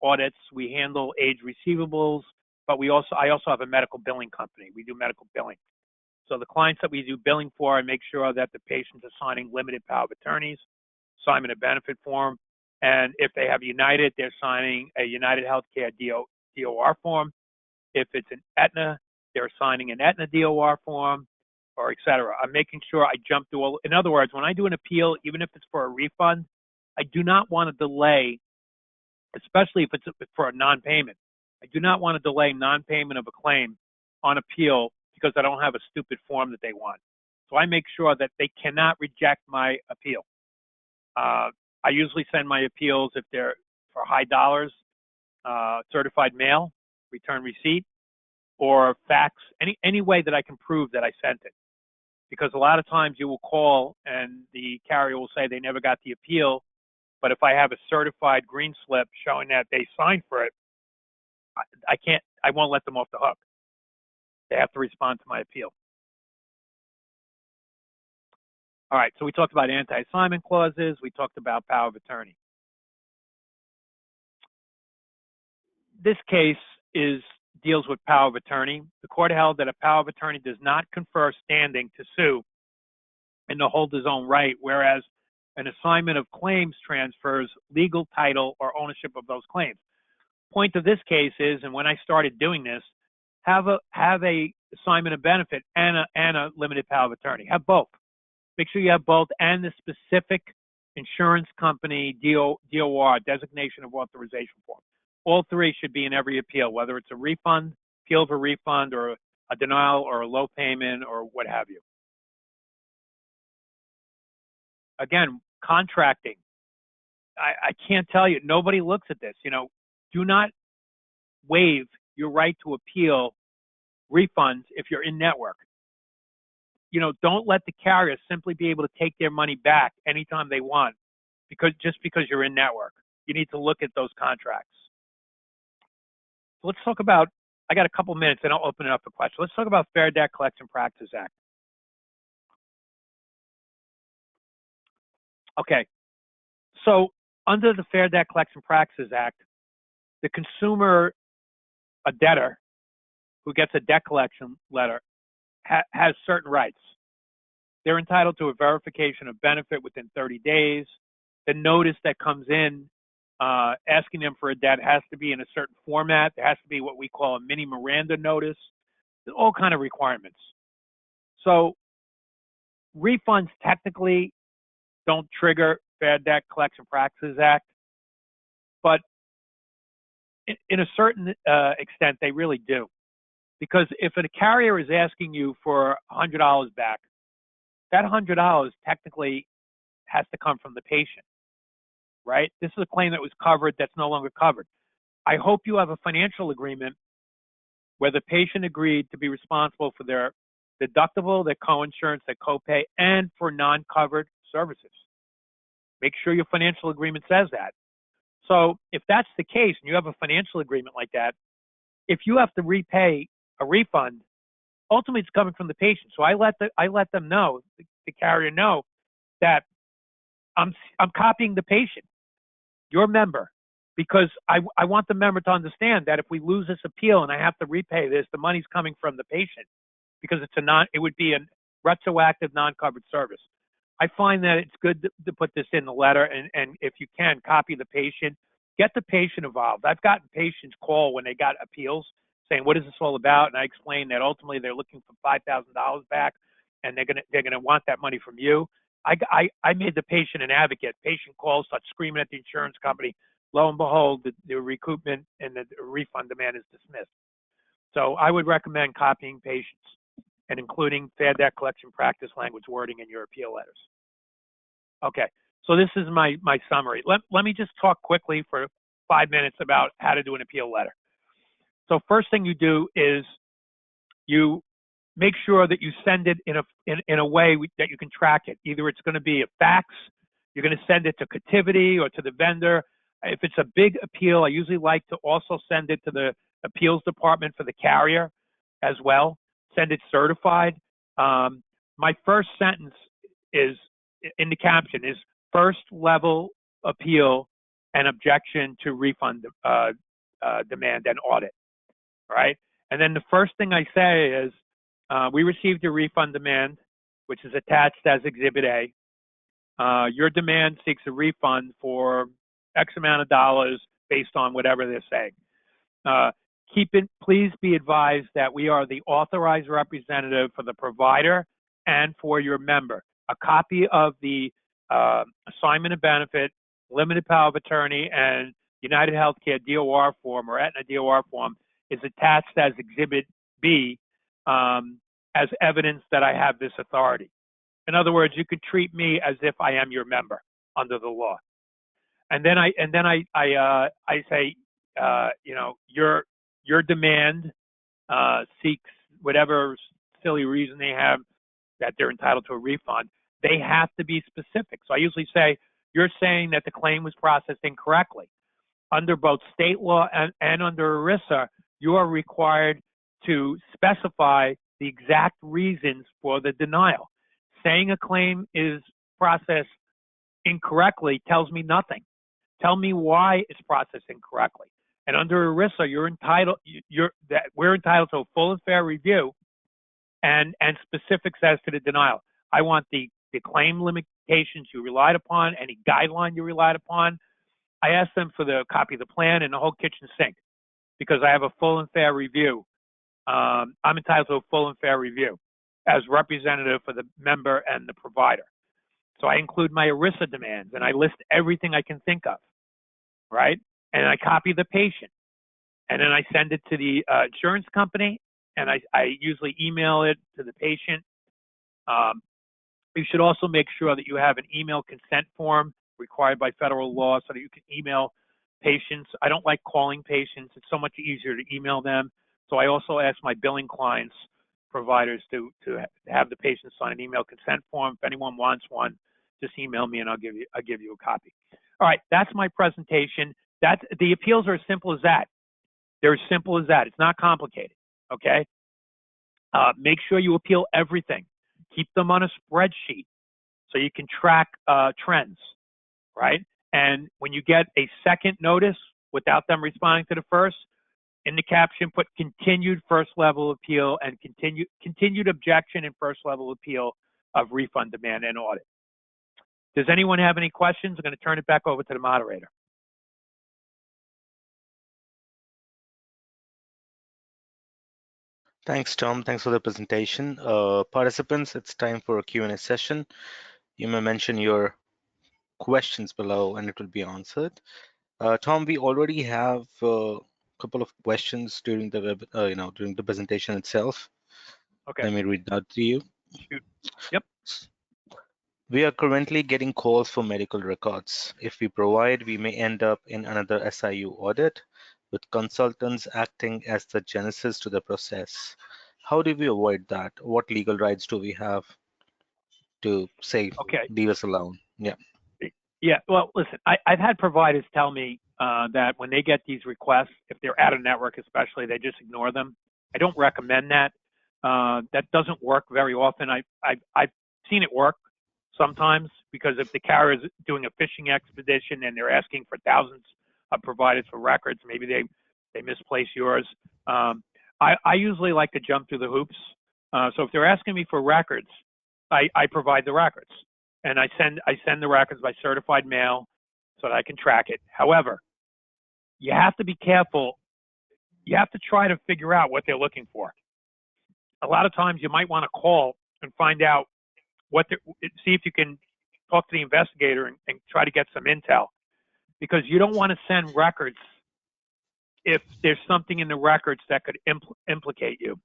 Speaker 2: audits. We handle age receivables, but I also have a medical billing company. We do medical billing. So the clients that we do billing for, I make sure that the patients are signing limited power of attorneys, assignment of benefit form, and if they have United, they're signing a United Healthcare DOR form. If it's an Aetna, they're signing an Aetna DOR form, or et cetera. I'm making sure I jump through all. In other words, when I do an appeal, even if it's for a refund, I do not want to delay, especially if it's for a non-payment. I do not want to delay non-payment of a claim on appeal because I don't have a stupid form that they want. So I make sure that they cannot reject my appeal. I usually send my appeals if they're for high dollars, certified mail, return receipt, or fax, any way that I can prove that I sent it. Because a lot of times you will call and the carrier will say they never got the appeal, but if I have a certified green slip showing that they signed for it, I won't let them off the hook. They have to respond to my appeal. All right, so we talked about anti-assignment clauses. We talked about power of attorney. This case deals with power of attorney. The court held that a power of attorney does not confer standing to sue and to hold his own right, whereas an assignment of claims transfers legal title or ownership of those claims. Point of this case is, and when I started doing this, have a assignment of benefit and a limited power of attorney. Have both. Make sure you have both and the specific insurance company DOR, designation of authorization form. All three should be in every appeal, whether it's a refund, appeal of a refund, or a denial, or a low payment, or what have you. Again, contracting. I can't tell you. Nobody looks at this. Do not waive your right to appeal refunds if you're in network. Don't let the carrier simply be able to take their money back anytime they want just because you're in network. You need to look at those contracts. So let's talk about, I got a couple minutes and I'll open it up for questions. Let's talk about Fair Debt Collection Practices Act. Okay. So under the Fair Debt Collection Practices Act, the consumer, a debtor who gets a debt collection letter, has certain rights. They're entitled to a verification of benefit within 30 days. The notice that comes in asking them for a debt has to be in a certain format. There has to be what we call a mini Miranda notice. There's all kind of requirements. So refunds technically don't trigger Fair Debt Collection Practices Act, but in a certain extent, they really do. Because if a carrier is asking you for $100 back, that $100 technically has to come from the patient, right? This is a claim that was covered that's no longer covered. I hope you have a financial agreement where the patient agreed to be responsible for their deductible, their coinsurance, their copay, and for non-covered services. Make sure your financial agreement says that. So if that's the case and you have a financial agreement like that, if you have to repay a refund, ultimately it's coming from the patient. So I let them know, the carrier know, that I'm copying the patient, your member, because I want the member to understand that if we lose this appeal and I have to repay this, the money's coming from the patient because it would be a retroactive non-covered service. I find that it's good to put this in the letter, and if you can, copy the patient, get the patient involved. I've gotten patients call when they got appeals saying, "What is this all about?" And I explain that ultimately they're looking for $5,000 back, and they're gonna want that money from you. I made the patient an advocate. Patient calls, starts screaming at the insurance company. Lo and behold, the recoupment and the refund demand is dismissed. So I would recommend copying patients and including Fair Debt Collection Practice language wording in your appeal letters. Okay, so this is my summary. Let me just talk quickly for 5 minutes about how to do an appeal letter. So first thing you do is you make sure that you send it in a way that you can track it. Either it's going to be a fax, you're going to send it to Cotiviti or to the vendor. If it's a big appeal, I usually like to also send it to the appeals department for the carrier as well. Send it certified. My first sentence is in the caption is first level appeal and objection to refund demand and audit. Right? And then the first thing I say is, we received your refund demand, which is attached as Exhibit A. Your demand seeks a refund for X amount of dollars based on whatever they're saying. Please be advised that we are the authorized representative for the provider and for your member. A copy of the assignment of benefit limited power of attorney, and United Healthcare DOR form or Aetna DOR form is attached as Exhibit B as evidence that I have this authority. In other words, you could treat me as if I am your member under the law. And then I say, your demand seeks whatever silly reason they have that they're entitled to a refund. They have to be specific. So I usually say, you're saying that the claim was processed incorrectly. Under both state law and under ERISA, you are required to specify the exact reasons for the denial. Saying a claim is processed incorrectly tells me nothing. Tell me why it's processed incorrectly. And under ERISA, we're entitled to a full and fair review and specifics as to the denial. I want the claim limitations you relied upon, any guideline you relied upon. I ask them for the copy of the plan and the whole kitchen sink because I have a full and fair review. I'm entitled to a full and fair review as representative for the member and the provider. So I include my ERISA demands and I list everything I can think of, right? And I copy the patient. And then I send it to the insurance company and I usually email it to the patient. You should also make sure that you have an email consent form required by federal law so that you can email patients. I don't like calling patients. It's so much easier to email them. So I also ask my billing clients, providers to have the patient sign an email consent form. If anyone wants one, just email me and I'll give you a copy. All right, that's my presentation. The appeals are as simple as that. They're as simple as that. It's not complicated, okay? Make sure you appeal everything. Keep them on a spreadsheet so you can track trends, right? And when you get a second notice without them responding to the first, in the caption, put continued first level appeal and continued objection in first level appeal of refund demand and audit. Does anyone have any questions? I'm going to turn it back over to the moderator.
Speaker 1: Thanks, Tom. Thanks for the presentation. Participants, it's time for a Q&A session. You may mention your questions below and it will be answered. Tom, we already have a couple of questions during the during the presentation itself.
Speaker 2: Okay.
Speaker 1: Let me read that to you.
Speaker 2: Shoot. Yep.
Speaker 1: We are currently getting calls for medical records. If we provide, we may end up in another SIU audit with consultants acting as the genesis to the process. How do we avoid that? What legal rights do we have to say,
Speaker 2: Okay.
Speaker 1: leave us alone? Yeah.
Speaker 2: Yeah. Well, listen, I've had providers tell me that when they get these requests, if they're out of network, especially, they just ignore them. I don't recommend that. That doesn't work very often. I've seen it work sometimes because if the carrier is doing a fishing expedition and they're asking for thousands of providers for records, maybe they misplace yours. I usually like to jump through the hoops. So if they're asking me for records, I provide the records. And I send the records by certified mail so that I can track it. However, you have to be careful. You have to try to figure out what they're looking for. A lot of times you might want to call and find out see if you can talk to the investigator and try to get some intel, because you don't want to send records if there's something in the records that could implicate you.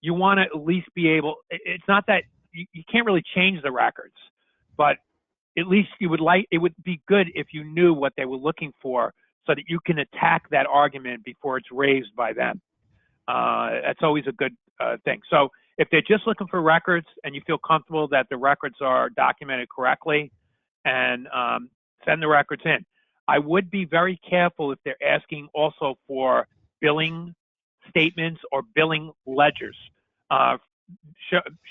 Speaker 2: You want to at least be able, it's not that you can't really change the records, but at least it would be good if you knew what they were looking for so that you can attack that argument before it's raised by them. That's always a good thing. So if they're just looking for records and you feel comfortable that the records are documented correctly, and send the records in. I would be very careful if they're asking also for billing statements or billing ledgers,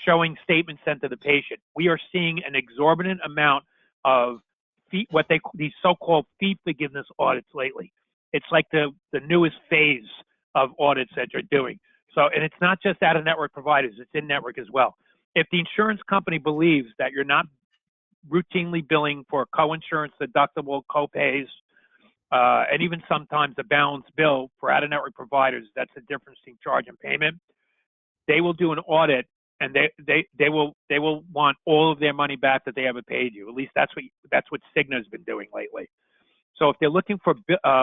Speaker 2: showing statements sent to the patient. We are seeing an exorbitant amount of these so-called fee forgiveness audits lately. It's like the newest phase of audits that you're doing. So, and it's not just out-of-network providers, it's in-network as well. If the insurance company believes that you're not routinely billing for co-insurance deductible, co-pays, and even sometimes a balance bill for out-of-network providers, that's the difference between charge and payment, they will do an audit and they will want all of their money back that they ever paid you. At least that's what Cigna's been doing lately. So if they're looking for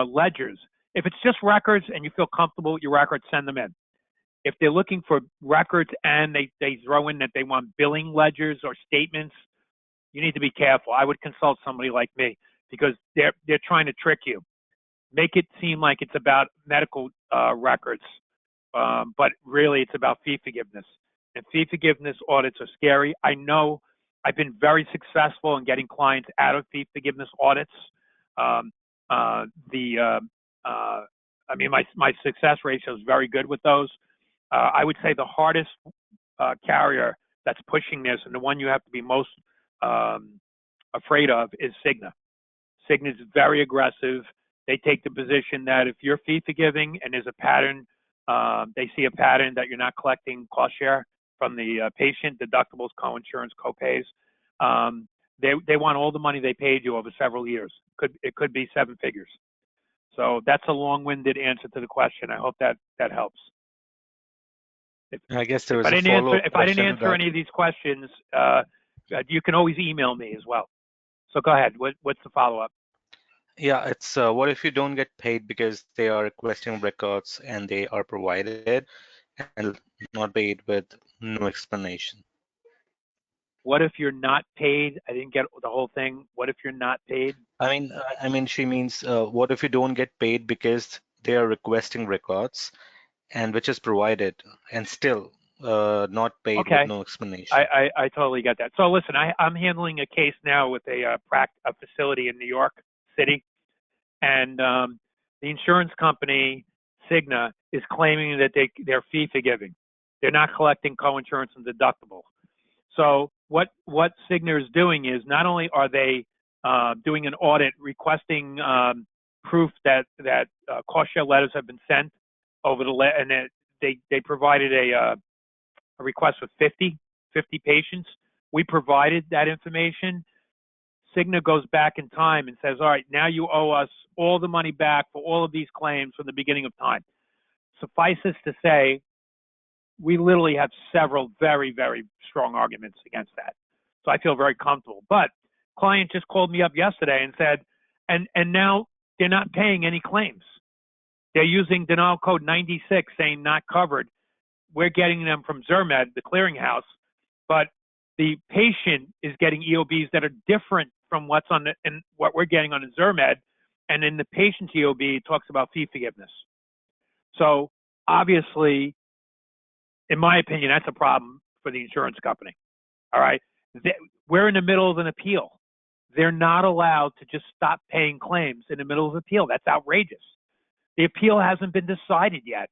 Speaker 2: ledgers, if it's just records and you feel comfortable with your records, send them in. If they're looking for records and they throw in that they want billing ledgers or statements, you need to be careful. I would consult somebody like me because they're trying to trick you. Make it seem like it's about medical records, but really it's about fee forgiveness. And fee forgiveness audits are scary. I know I've been very successful in getting clients out of fee forgiveness audits. Um, I mean, my success ratio is very good with those. I would say the hardest carrier that's pushing this and the one you have to be most afraid of is Cigna. Cigna is very aggressive. They take the position that if you're fee forgiving and there's a pattern, they see a pattern that you're not collecting cost share from the patient, deductibles, co-insurance, co-pays. They want all the money they paid you over several years. It could be seven figures. So that's a long-winded answer to the question. I hope that helps. If,
Speaker 1: I guess there
Speaker 2: if
Speaker 1: was
Speaker 2: I
Speaker 1: a
Speaker 2: didn't answer
Speaker 1: follow-up
Speaker 2: if I didn't
Speaker 1: question to
Speaker 2: answer
Speaker 1: that.
Speaker 2: any of these questions, you can always email me as well. So go ahead. What's the follow-up?
Speaker 1: Yeah, it's what if you don't get paid because they are requesting records and they are provided and not paid with no explanation?
Speaker 2: What if you're not paid? I didn't get the whole thing. What if you're not paid?
Speaker 1: I mean, she means what if you don't get paid because they are requesting records and which is provided and still not paid with
Speaker 2: Okay,
Speaker 1: no explanation?
Speaker 2: I totally get that. So listen, I'm handling a case now with a facility in New York City, and the insurance company Cigna is claiming that they're fee forgiving. They're not collecting co-insurance and deductible. So what Cigna is doing is not only are they doing an audit requesting proof that cost share letters have been sent over and they provided a request with 50 patients. We provided that information. Cigna goes back in time and says, all right, now you owe us all the money back for all of these claims from the beginning of time. Suffices to say, we literally have several very, very strong arguments against that. So I feel very comfortable. But client just called me up yesterday and said, and now they're not paying any claims. They're using denial code 96 saying not covered. We're getting them from Zermed, the clearinghouse, but the patient is getting EOBs that are different from what's on and what we're getting on the Zermed. And in the patient's EOB, it talks about fee forgiveness. So obviously, in my opinion, that's a problem for the insurance company. All right. We're in the middle of an appeal. They're not allowed to just stop paying claims in the middle of an appeal. That's outrageous. The appeal hasn't been decided yet.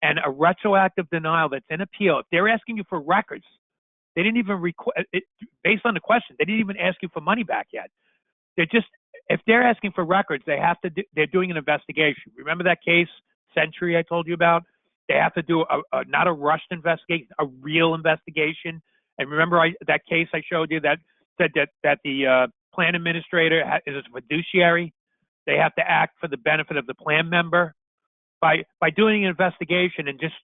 Speaker 2: And a retroactive denial that's in appeal, if they're asking you for records, they didn't even based on the question, they didn't even ask you for money back yet. If they're asking for records, they're doing an investigation. Remember that case, Century, I told you about? They have to do not a rushed investigation, a real investigation. And remember that case I showed you that said that the plan administrator is a fiduciary. They have to act for the benefit of the plan member. By doing an investigation and just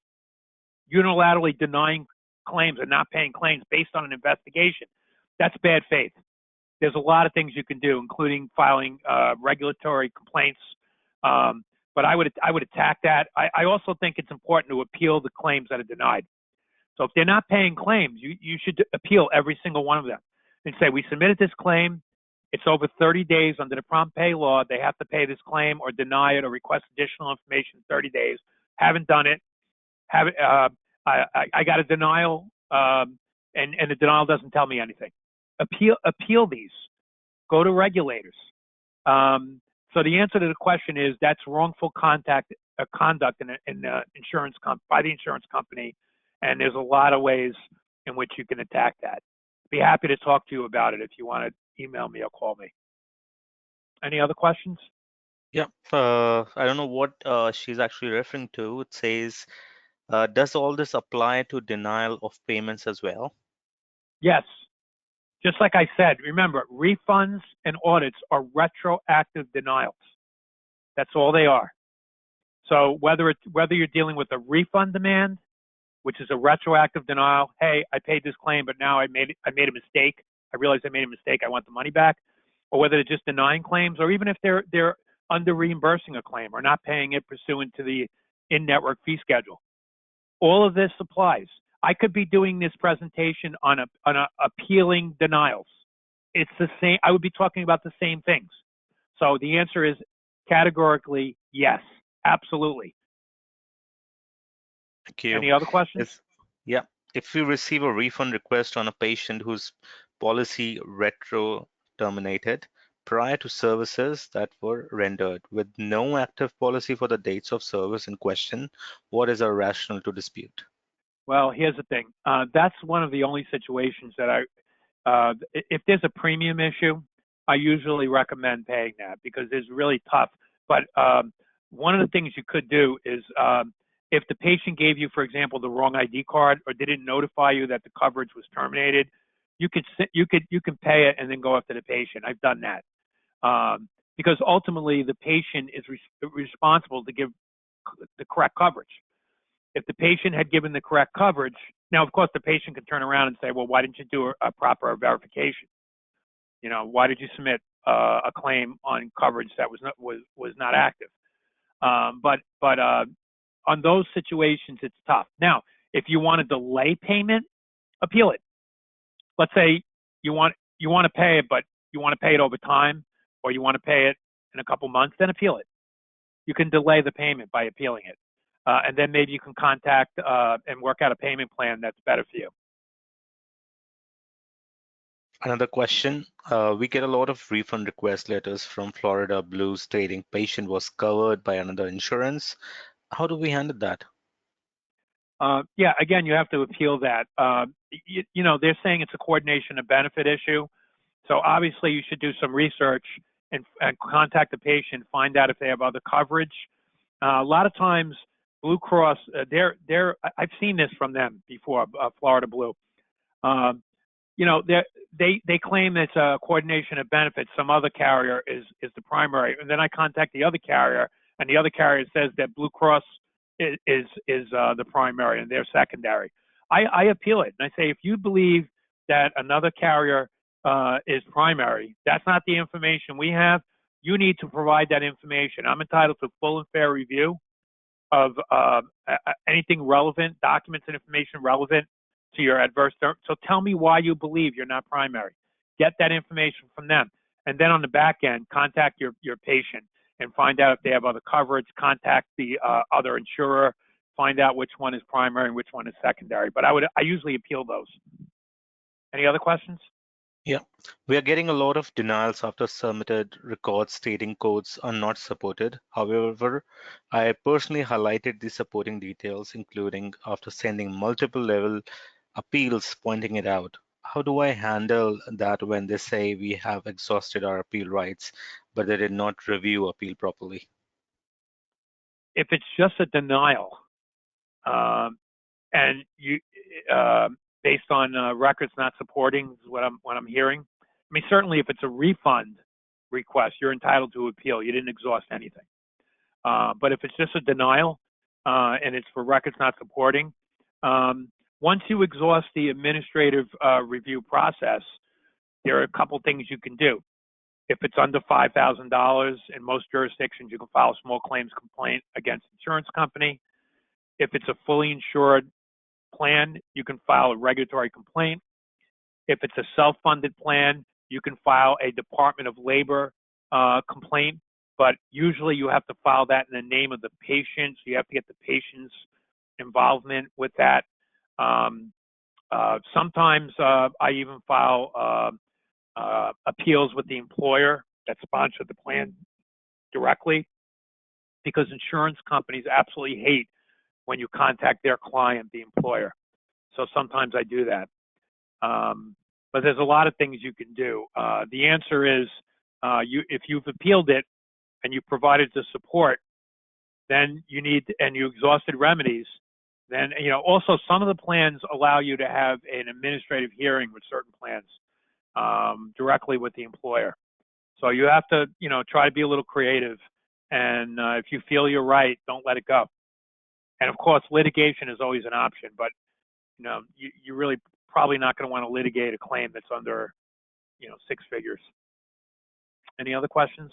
Speaker 2: unilaterally denying claims and not paying claims based on an investigation, that's bad faith. There's a lot of things you can do, including filing regulatory complaints. But I would attack that. I also think it's important to appeal the claims that are denied. So if they're not paying claims, you should appeal every single one of them and say, we submitted this claim. It's over 30 days under the prompt pay law. They have to pay this claim or deny it or request additional information in 30 days. Haven't done it. I got a denial, and the denial doesn't tell me anything. Appeal these. Go to regulators. So the answer to the question is that's wrongful conduct in insurance by the insurance company, and there's a lot of ways in which you can attack that. Be happy to talk to you about it if you want to email me or call me. Any other questions?
Speaker 1: Yeah, I don't know what she's actually referring to. It says, does all this apply to denial of payments as well?
Speaker 2: Yes. Just like I said, remember, refunds and audits are retroactive denials. That's all they are. So whether you're dealing with a refund demand which is a retroactive denial. Hey, I paid this claim, but now I made a mistake. I realized I made a mistake. I want the money back. Or whether they're just denying claims, or even if they're under reimbursing a claim or not paying it pursuant to the in-network fee schedule. All of this applies. I could be doing this presentation on appealing denials. It's the same. I would be talking about the same things. So the answer is categorically yes, absolutely.
Speaker 1: Thank you.
Speaker 2: Any other questions?
Speaker 1: Is Yeah. If we receive a refund request on a patient whose policy retro terminated prior to services that were rendered with no active policy for the dates of service in question, what is our rationale to dispute?
Speaker 2: Well, here's the thing. That's one of the only situations that if there's a premium issue, I usually recommend paying that because it's really tough. But one of the things you could do is if the patient gave you, for example, the wrong ID card or didn't notify you that the coverage was terminated, you can pay it and then go after the patient. I've done that because ultimately the patient is responsible to give the correct coverage. If the patient had given the correct coverage, now of course the patient can turn around and say, well, why didn't you do a proper verification? You know, why did you submit a claim on coverage that was not active? But on those situations, it's tough. Now, if you want to delay payment, appeal it. Let's say you want to pay it, but you want to pay it over time, or you want to pay it in a couple months, then appeal it. You can delay the payment by appealing it. And then maybe you can contact and work out a payment plan that's better for you.
Speaker 1: Another question. We get a lot of refund request letters from Florida Blue stating patient was covered by another insurance. How do we handle that?
Speaker 2: Yeah, again, you have to appeal that. You know, they're saying it's a coordination of benefit issue. So obviously you should do some research and contact the patient, find out if they have other coverage. A lot of times Blue Cross, I've seen this from them before, Florida Blue. You know, they claim it's a coordination of benefits. Some other carrier is the primary, and then I contact the other carrier, and the other carrier says that Blue Cross is the primary and they're secondary. I appeal it and I say, if you believe that another carrier is primary, that's not the information we have. You need to provide that information. I'm entitled to full and fair review of anything relevant, documents and information relevant to your adverse. So tell me why you believe you're not primary. Get that information from them. And then on the back end, contact your patient and find out if they have other coverage, contact the other insurer, find out which one is primary and which one is secondary. But I usually appeal those. Any other questions?
Speaker 1: Yeah, we are getting a lot of denials after submitted records stating codes are not supported. However, I personally highlighted the supporting details, including after sending multiple level appeals pointing it out. How do I handle that when they say we have exhausted our appeal rights, but they did not review appeal properly?
Speaker 2: If it's just a denial, and you based on records not supporting is what I'm hearing. I mean, certainly if it's a refund request, you're entitled to appeal. You didn't exhaust anything. But if it's just a denial and it's for records not supporting, once you exhaust the administrative review process, there are a couple things you can do. If it's under $5,000, in most jurisdictions, you can file a small claims complaint against the insurance company. If it's a fully insured plan, you can file a regulatory complaint. If it's a self-funded plan, you can file a Department of Labor complaint, but usually you have to file that in the name of the patient, so you have to get the patient's involvement with that. Sometimes I even file appeals with the employer that sponsored the plan directly, because insurance companies absolutely hate when you contact their client, the employer. So sometimes I do that. But there's a lot of things you can do. The answer is, if you've appealed it and you provided the support, then and you exhausted remedies, then, also some of the plans allow you to have an administrative hearing with certain plans directly with the employer. So you have to, try to be a little creative. And if you feel you're right, don't let it go. And of course, litigation is always an option, but you really probably not going to want to litigate a claim that's under, six figures. Any other questions?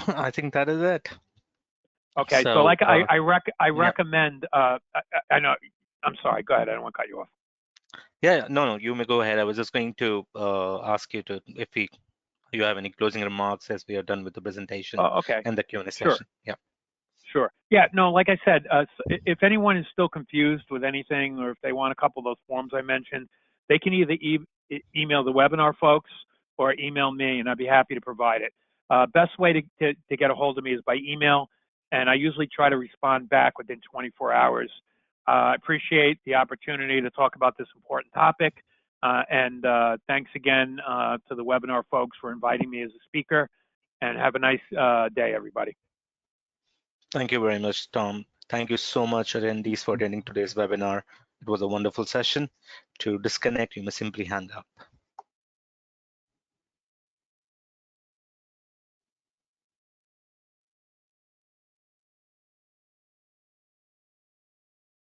Speaker 1: I think that is it.
Speaker 2: Okay, so
Speaker 1: So,
Speaker 2: like I
Speaker 1: yeah,
Speaker 2: recommend. I know. I'm sorry. Go ahead. I don't want to cut you off.
Speaker 1: yeah, no, no, you may go ahead. I was just going to ask you to if you have any closing remarks as we are done with the presentation
Speaker 2: Okay.
Speaker 1: and the Q&A
Speaker 2: Sure.
Speaker 1: session. Yeah.
Speaker 2: Sure. Yeah. No. Like I said, if anyone is still confused with anything, or if they want a couple of those forms I mentioned, they can either email the webinar folks or email me, and I'd be happy to provide it. Best way to get a hold of me is by email, and I usually try to respond back within 24 hours. I appreciate the opportunity to talk about this important topic, and thanks again to the webinar folks for inviting me as a speaker. And have a nice day, everybody.
Speaker 1: Thank you very much, Tom. Thank you so much, attendees, for attending today's webinar. It was a wonderful session. To disconnect, you may simply hang up.